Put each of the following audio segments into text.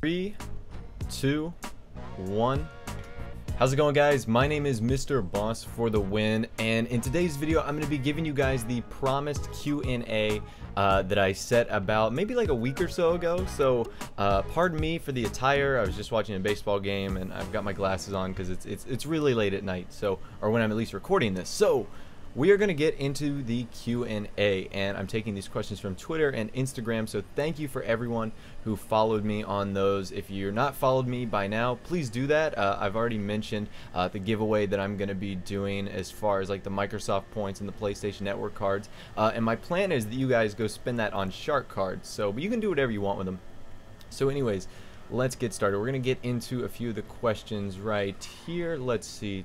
3, 2, 1. How's it going, guys? My name is Mr. Boss for the win, and in today's video I'm going to be giving you guys the promised Q&A that I set about maybe like a week or so ago. So pardon me for the attire. I was just watching a baseball game and I've got my glasses on because it's really late at night, so, or when I'm at least recording this. So we are going to get into the Q&A, and I'm taking these questions from Twitter and Instagram, so thank you for everyone who followed me on those. If you're not followed me by now, please do that. I've already mentioned the giveaway that I'm going to be doing as far as like the Microsoft points and the PlayStation Network cards, and my plan is that you guys go spend that on Shark cards, but you can do whatever you want with them. So anyways, let's get started. We're going to get into a few of the questions right here. Let's see.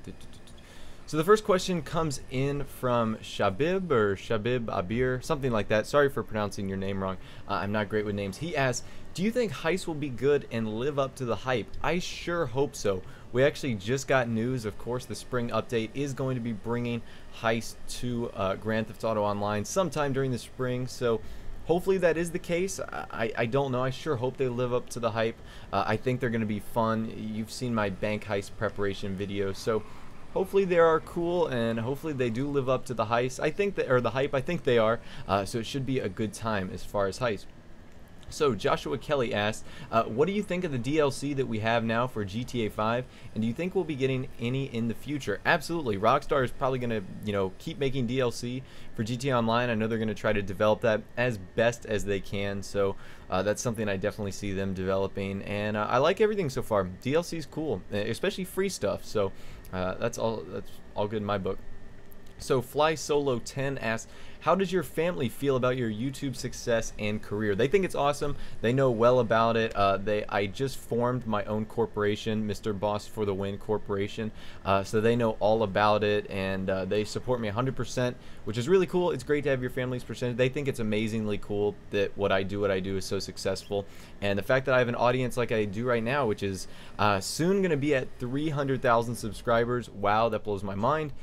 So the first question comes in from Shabib Abir, something like that. Sorry for pronouncing your name wrong. I'm not great with names. He asks, do you think Heists will be good and live up to the hype? I sure hope so. We actually just got news. Of course, the spring update is going to be bringing Heist to Grand Theft Auto Online sometime during the spring. So hopefully that is the case. I don't know. I sure hope they live up to the hype. I think they're going to be fun. You've seen my bank heist preparation video. So hopefully they are cool, and hopefully they do live up to the heist. I think that, or the hype. I think they are. So it should be a good time as far as heist. So Joshua Kelly asked, what do you think of the DLC that we have now for GTA 5, and do you think we'll be getting any in the future? Absolutely. Rockstar is probably going to, keep making DLC for GTA Online. I know they're going to try to develop that as best as they can, so that's something I definitely see them developing, and I like everything so far. DLC is cool, especially free stuff, so that's all good in my book. So Fly Solo 10 asks, how does your family feel about your YouTube success and career? They think it's awesome. They know well about it. I just formed my own corporation, Mr. Boss for the Win Corporation, so they know all about it, and they support me 100%, which is really cool. It's great to have your family's percentage. They think it's amazingly cool that what I do is so successful, and the fact that I have an audience like I do right now, which is soon going to be at 300,000 subscribers. Wow, that blows my mind.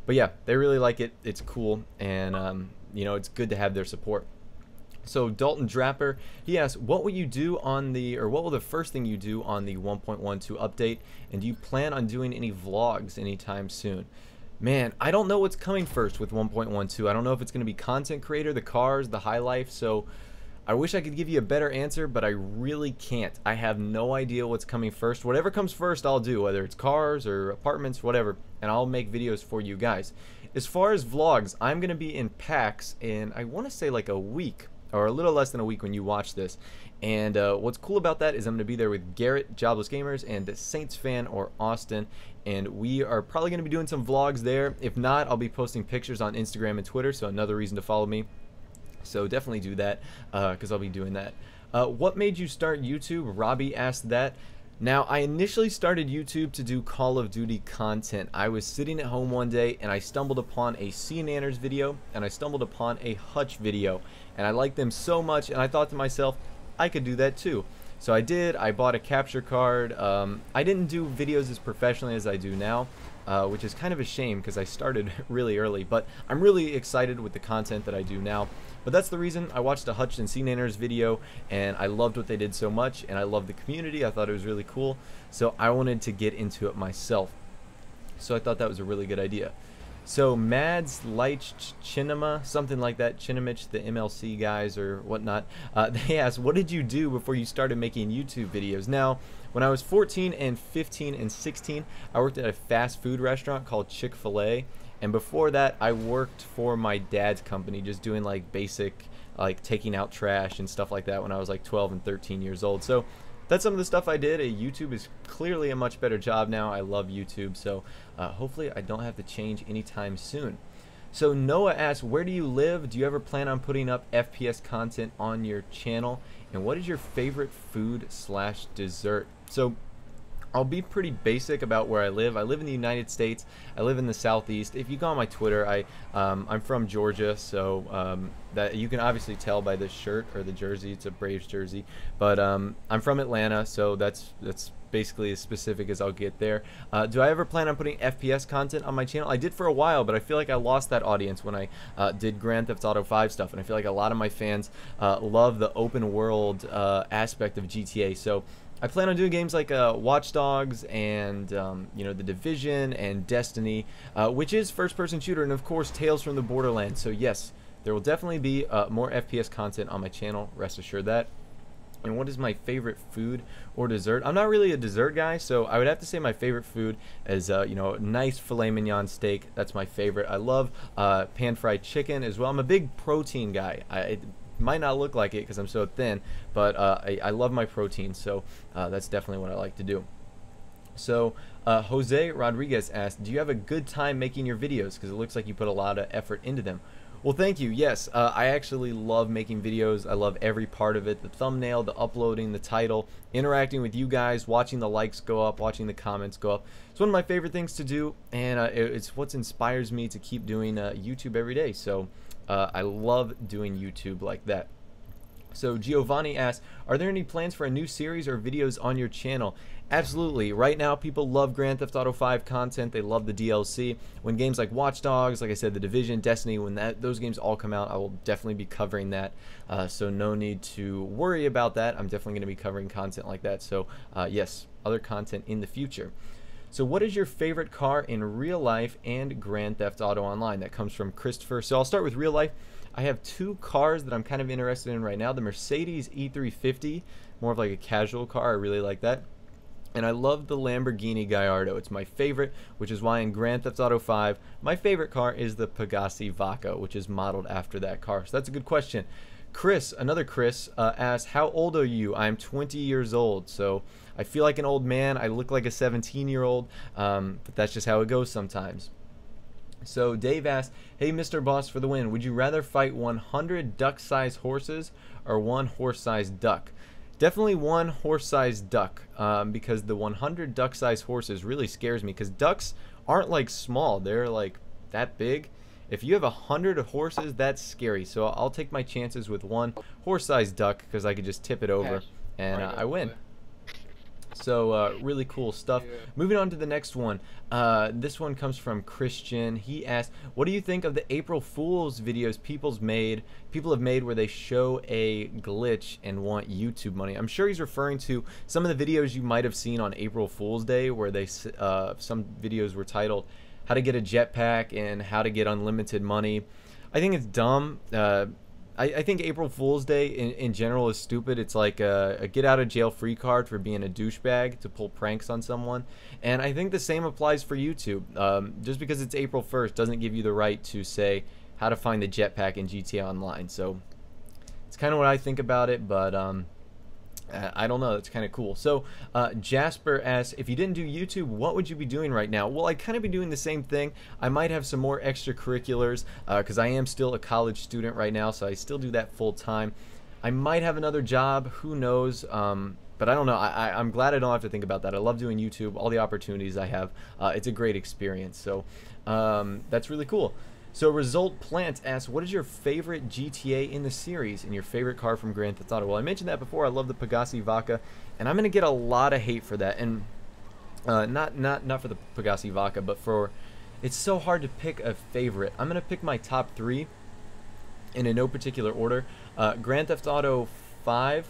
But yeah, they really like it. It's cool, and it's good to have their support. So Dalton Draper, he asks, what will you do on what will the first thing you do on the 1.12 update, and do you plan on doing any vlogs anytime soon? Man, I don't know what's coming first with 1.12. I don't know if it's going to be content creator, the cars, the high life, so I wish I could give you a better answer, but I really can't. I have no idea what's coming first. Whatever comes first, I'll do, whether it's cars or apartments, whatever, and I'll make videos for you guys. As far as vlogs, I'm going to be in PAX in, I want to say like a week, or a little less than a week when you watch this. And what's cool about that is I'm going to be there with Garrett, Jobless Gamers, and the Saints fan, or Austin, and we are probably going to be doing some vlogs there. If not, I'll be posting pictures on Instagram and Twitter, so another reason to follow me. So definitely do that, because I'll be doing that. What made you start YouTube? Robbie asked that. Now, I initially started YouTube to do Call of Duty content. I was sitting at home one day and I stumbled upon a CNanners video and I stumbled upon a Hutch video, and I liked them so much, and I thought to myself, I could do that too. So I did. I bought a capture card. I didn't do videos as professionally as I do now, which is kind of a shame because I started really early, but I'm really excited with the content that I do now. But that's the reason. I watched a Hutch and CNanners video, and I loved what they did so much, and I loved the community. I thought it was really cool, so I wanted to get into it myself. So I thought that was a really good idea. So Mads Leich Chinema, something like that, Chinamich, the MLC guys or whatnot, they asked, what did you do before you started making YouTube videos? Now, when I was 14 and 15 and 16, I worked at a fast food restaurant called Chick-fil-A, and before that I worked for my dad's company, just doing like basic, like taking out trash and stuff like that when I was like 12 and 13 years old. So that's some of the stuff I did. YouTube is clearly a much better job now. I love YouTube, so hopefully I don't have to change anytime soon. So Noah asks, where do you live? Do you ever plan on putting up FPS content on your channel? And what is your favorite food/dessert? So I'll be pretty basic about where I live. I live in the United States. I live in the Southeast. If you go on my Twitter, I'm from Georgia, so that you can obviously tell by this shirt or the jersey. It's a Braves jersey, but I'm from Atlanta, so that's basically as specific as I'll get there. Do I ever plan on putting FPS content on my channel? I did for a while, but I feel like I lost that audience when I did Grand Theft Auto 5 stuff, and I feel like a lot of my fans love the open world aspect of GTA. So I plan on doing games like Watch Dogs and you know, The Division and Destiny, which is first-person shooter, and of course Tales from the Borderlands. So yes, there will definitely be more FPS content on my channel, rest assured that. And what is my favorite food or dessert? I'm not really a dessert guy, so I would have to say my favorite food is you know, a nice filet mignon steak. That's my favorite. I love pan-fried chicken as well. I'm a big protein guy. It might not look like it because I'm so thin, but I love my protein, so that's definitely what I like to do. So Jose Rodriguez asked, do you have a good time making your videos? Because it looks like you put a lot of effort into them. Well, thank you. Yes, I actually love making videos. I love every part of it. The thumbnail, the uploading, the title, interacting with you guys, watching the likes go up, watching the comments go up. It's one of my favorite things to do, and it's what inspires me to keep doing YouTube every day. So I love doing YouTube like that. So Giovanni asks, are there any plans for a new series or videos on your channel? Absolutely. Right now, people love Grand Theft Auto 5 content. They love the DLC. When games like Watch Dogs, like I said, The Division, Destiny, when those games all come out, I will definitely be covering that. So no need to worry about that. I'm definitely going to be covering content like that. So yes, other content in the future. So what is your favorite car in real life and Grand Theft Auto Online? That comes from Christopher. So I'll start with real life. I have two cars that I'm kind of interested in right now. The Mercedes E350, more of like a casual car. I really like that. And I love the Lamborghini Gallardo. It's my favorite, which is why in Grand Theft Auto 5, my favorite car is the Pegassi Vaca, which is modeled after that car. So that's a good question. Chris, another Chris, asked, how old are you? I'm 20 years old, so I feel like an old man. I look like a 17-year-old, but that's just how it goes sometimes. So Dave asked, hey, Mr. Boss for the win, would you rather fight 100 duck-sized horses or one horse-sized duck? Definitely one horse-sized duck, because the 100 duck-sized horses really scares me, because ducks aren't like small, they're like that big. If you have 100 horses, that's scary. So I'll take my chances with one horse-sized duck because I could just tip it over and I win. So really cool stuff. Yeah. Moving on to the next one. This one comes from Christian. He asked, what do you think of the April Fool's videos people have made where they show a glitch and want YouTube money? I'm sure he's referring to some of the videos you might have seen on April Fool's Day where they some videos were titled how to get a jetpack and how to get unlimited money. I think it's dumb. I think April Fool's Day in general is stupid. It's like a get out of jail free card for being a douchebag to pull pranks on someone. And I think the same applies for YouTube. Just because it's April 1st doesn't give you the right to say how to find the jetpack in GTA Online. So it's kind of what I think about it, but I don't know. It's kind of cool. So Jasper asks, if you didn't do YouTube, what would you be doing right now? Well, I'd kind of be doing the same thing. I might have some more extracurriculars because I am still a college student right now, so I still do that full time. I might have another job. Who knows? But I don't know. I'm glad I don't have to think about that. I love doing YouTube. All the opportunities I have. It's a great experience. So that's really cool. So Result Plant asks, what is your favorite GTA in the series and your favorite car from Grand Theft Auto? Well, I mentioned that before. I love the Pegassi Vaca, and I'm going to get a lot of hate for that. And not for the Pegassi Vaca, but for, it's so hard to pick a favorite. I'm going to pick my top three in no particular order. Grand Theft Auto 5,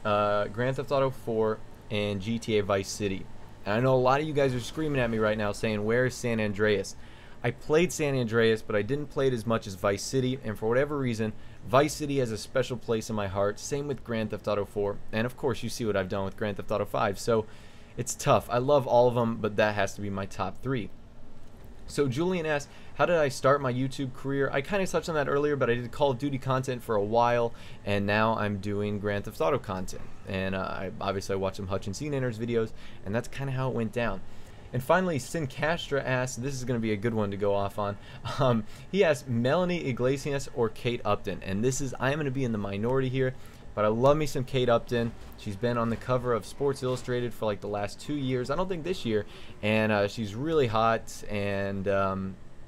Grand Theft Auto 4, and GTA Vice City. And I know a lot of you guys are screaming at me right now saying, where is San Andreas? I played San Andreas, but I didn't play it as much as Vice City, and for whatever reason, Vice City has a special place in my heart. Same with Grand Theft Auto 4, and of course you see what I've done with Grand Theft Auto 5, so it's tough. I love all of them, but that has to be my top three. So Julian asked, how did I start my YouTube career? I kind of touched on that earlier, but I did Call of Duty content for a while, and now I'm doing Grand Theft Auto content. And I watch some Hutch and C's videos, and that's kind of how it went down. And finally, Sin Castra asked, this is going to be a good one to go off on. He asked, Melanie Iglesias or Kate Upton? And this is, I am going to be in the minority here, but I love me some Kate Upton. She's been on the cover of Sports Illustrated for like the last 2 years. I don't think this year. And she's really hot, and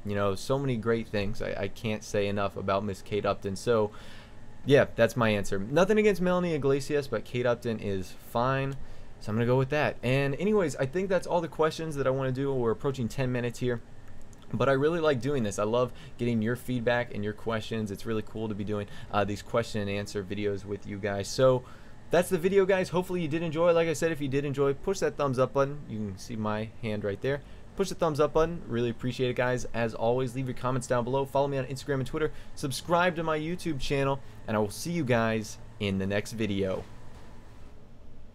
You know, so many great things. I can't say enough about Miss Kate Upton. So yeah, that's my answer. Nothing against Melanie Iglesias, but Kate Upton is fine. So I'm going to go with that. And anyways, I think that's all the questions that I want to do. We're approaching 10 minutes here. But I really like doing this. I love getting your feedback and your questions. It's really cool to be doing these question and answer videos with you guys. So that's the video, guys. Hopefully you did enjoy. Like I said, if you did enjoy, push that thumbs up button. You can see my hand right there. Push the thumbs up button. Really appreciate it, guys. As always, leave your comments down below. Follow me on Instagram and Twitter. Subscribe to my YouTube channel. And I will see you guys in the next video.